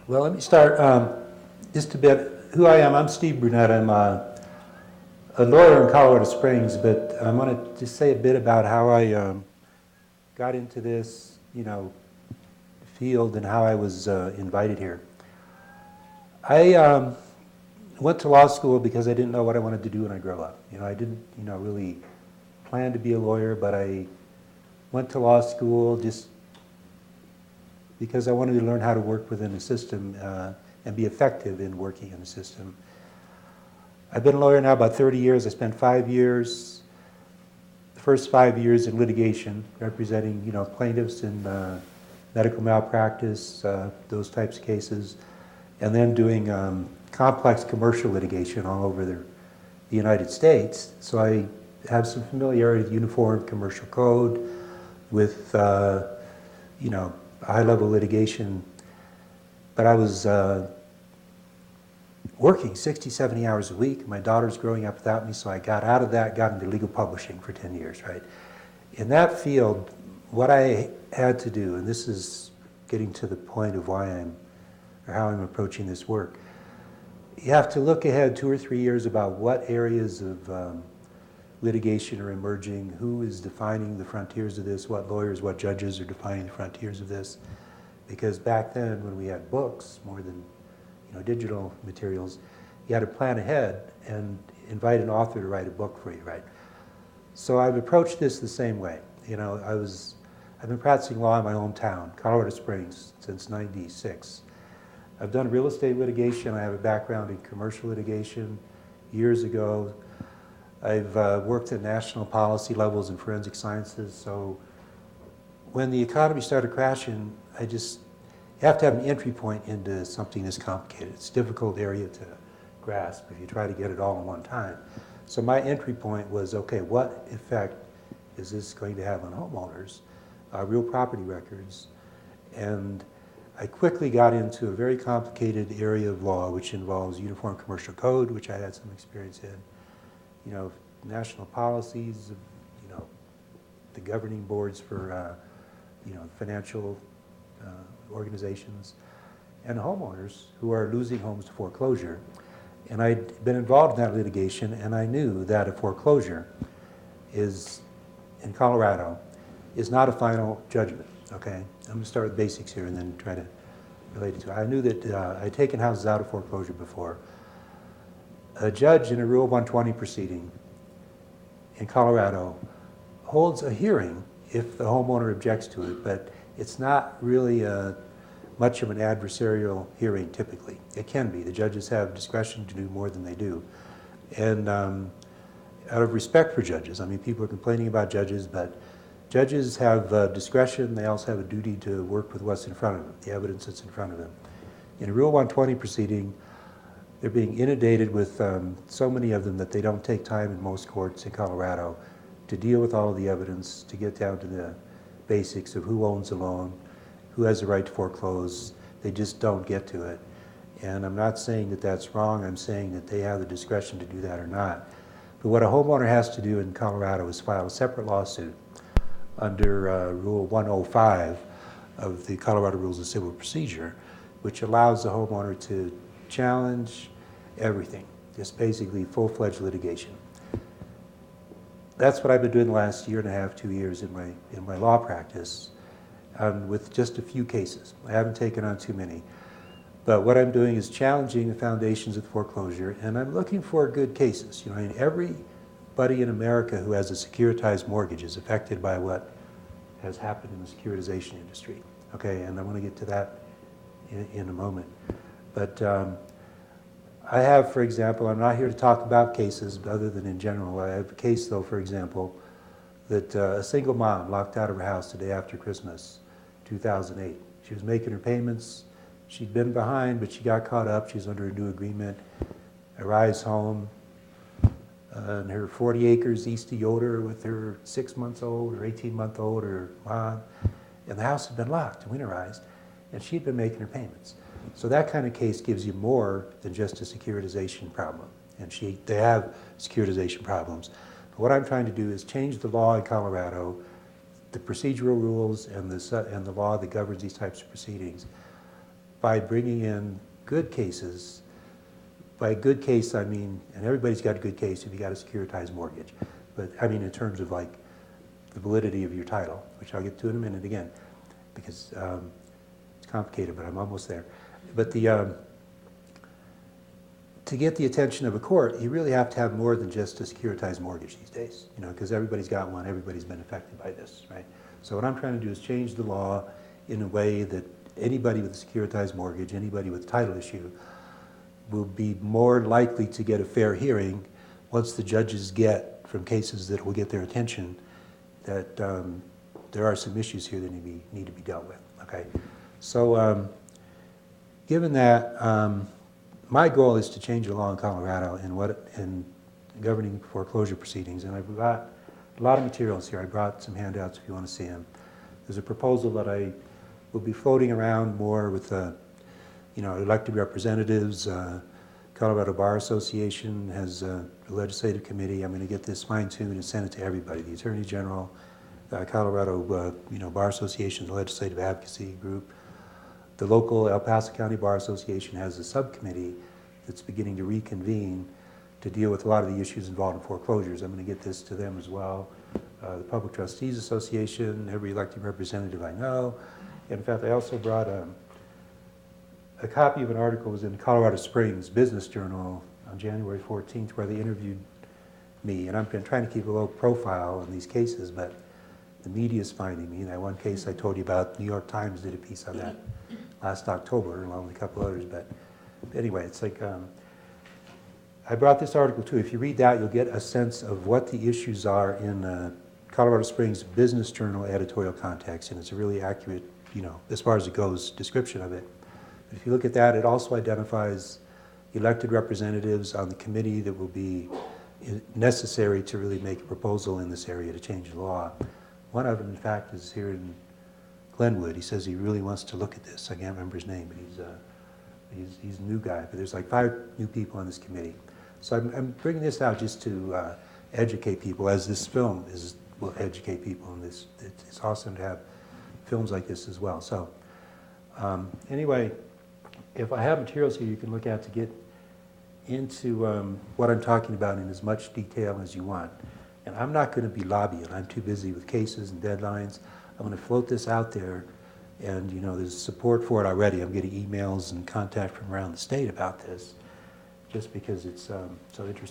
Well, let me start just a bit. Who I am, I'm Steve Brunette. I'm a lawyer in Colorado Springs, but I want to just say a bit about how I got into this, field and how I was invited here. I went to law school because I didn't know what I wanted to do when I grow up. I didn't, really plan to be a lawyer, but I went to law school just because I wanted to learn how to work within a system and be effective in working in a system. I've been a lawyer now about 30 years. I spent 5 years, the first 5 years in litigation, representing plaintiffs in medical malpractice, those types of cases, and then doing complex commercial litigation all over the United States. So I have some familiarity with Uniform Commercial Code, with high-level litigation, but I was working 60, 70 hours a week. My daughter's growing up without me, so I got out of that, got into legal publishing for 10 years, right? In that field, what I had to do, and this is getting to the point of how I'm approaching this work, you have to look ahead 2 or 3 years about what areas of litigation are emerging, who is defining the frontiers of this, what lawyers, what judges are defining the frontiers of this. Because back then, when we had books more than digital materials, you had to plan ahead and invite an author to write a book for you, right? So I've approached this the same way. I've been practicing law in my hometown, Colorado Springs, since '96. I've done real estate litigation. I have a background in commercial litigation years ago. I've worked at national policy levels in forensic sciences. So when the economy started crashing, you have to have an entry point into something this complicated. It's a difficult area to grasp if you try to get it all in one time. So my entry point was, okay, what effect is this going to have on homeowners, real property records? And I quickly got into a very complicated area of law, which involves Uniform Commercial Code, which I had some experience in, national policies, the governing boards for, financial organizations, and homeowners who are losing homes to foreclosure. And I'd been involved in that litigation, and I knew that a foreclosure in Colorado, is not a final judgment, okay? I'm gonna start with basics here and then try to relate it to it. I knew that I'd taken houses out of foreclosure before. A judge in a Rule 120 proceeding in Colorado holds a hearing if the homeowner objects to it, but it's not really much of an adversarial hearing typically. It can be. The judges have discretion to do more than they do. And out of respect for judges, people are complaining about judges, but judges have discretion. They also have a duty to work with what's in front of them, the evidence that's in front of them. In a Rule 120 proceeding, they're being inundated with so many of them that they don't take time in most courts in Colorado to deal with all of the evidence, to get down to the basics of who owns the loan, who has the right to foreclose. They just don't get to it. And I'm not saying that that's wrong. I'm saying that they have the discretion to do that or not. But what a homeowner has to do in Colorado is file a separate lawsuit under Rule 105 of the Colorado Rules of Civil Procedure, which allows the homeowner to challenge everything, just basically full-fledged litigation. That's what I've been doing the last year and a half, 2 years in my law practice, with just a few cases. I haven't taken on too many. But what I'm doing is challenging the foundations of foreclosure, and I'm looking for good cases. Everybody in America who has a securitized mortgage is affected by what has happened in the securitization industry. Okay, and I want to get to that in a moment. But I have, for example, I'm not here to talk about cases other than in general. I have a case, though, for example, that a single mom locked out of her house the day after Christmas, 2008. She was making her payments. She'd been behind, but she got caught up. She's under a new agreement. Arrives home in her 40 acres east of Yoder with her 6-month-old or 18-month-old or mom, and the house had been locked and winterized, and she'd been making her payments. So that kind of case gives you more than just a securitization problem, and they have securitization problems. But what I'm trying to do is change the law in Colorado, the procedural rules and the law that governs these types of proceedings, by bringing in good cases. By good case, I mean, and everybody's got a good case if you got a securitized mortgage, but I mean in terms of like the validity of your title, which I'll get to in a minute again, because it's complicated, but I'm almost there. But to get the attention of a court, you really have to have more than just a securitized mortgage these days, you know, because everybody's got one, everybody's been affected by this, right? So what I'm trying to do is change the law in a way that anybody with a securitized mortgage, anybody with a title issue, will be more likely to get a fair hearing once the judges get from cases that will get their attention that there are some issues here that need to be dealt with, okay? So given that, my goal is to change the law in Colorado in governing foreclosure proceedings, and I've got a lot of materials here. I brought some handouts if you want to see them. There's a proposal that I will be floating around more with you know, elected representatives. Colorado Bar Association has a legislative committee. I'm going to get this fine-tuned and send it to everybody. The Attorney General, Colorado you know, Bar Association, the legislative advocacy group. The local El Paso County Bar Association has a subcommittee that's beginning to reconvene to deal with a lot of the issues involved in foreclosures. I'm going to get this to them as well. The Public Trustees Association, every elected representative I know. In fact, I also brought a copy of an article that was in Colorado Springs Business Journal on January 14th where they interviewed me. And I've been trying to keep a low profile in these cases, but the media's finding me. That one case I told you about, New York Times did a piece on that last October, along with a couple others. But anyway, it's like, I brought this article too. If you read that, you'll get a sense of what the issues are in Colorado Springs Business Journal editorial context, and it's a really accurate, you know, as far as it goes, description of it. But if you look at that, it also identifies elected representatives on the committee that will be necessary to really make a proposal in this area to change the law. One of them, in fact, is here in Glenwood. He says he really wants to look at this. I can't remember his name, but he's a new guy. But there's like 5 new people on this committee. So I'm bringing this out just to educate people, as this film will educate people. And it's awesome to have films like this as well. So anyway, if I have materials here you can look at to get into what I'm talking about in as much detail as you want. And I'm not going to be lobbying. I'm too busy with cases and deadlines. I'm going to float this out there, and you know, there's support for it already. I'm getting emails and contact from around the state about this, just because it's so interesting.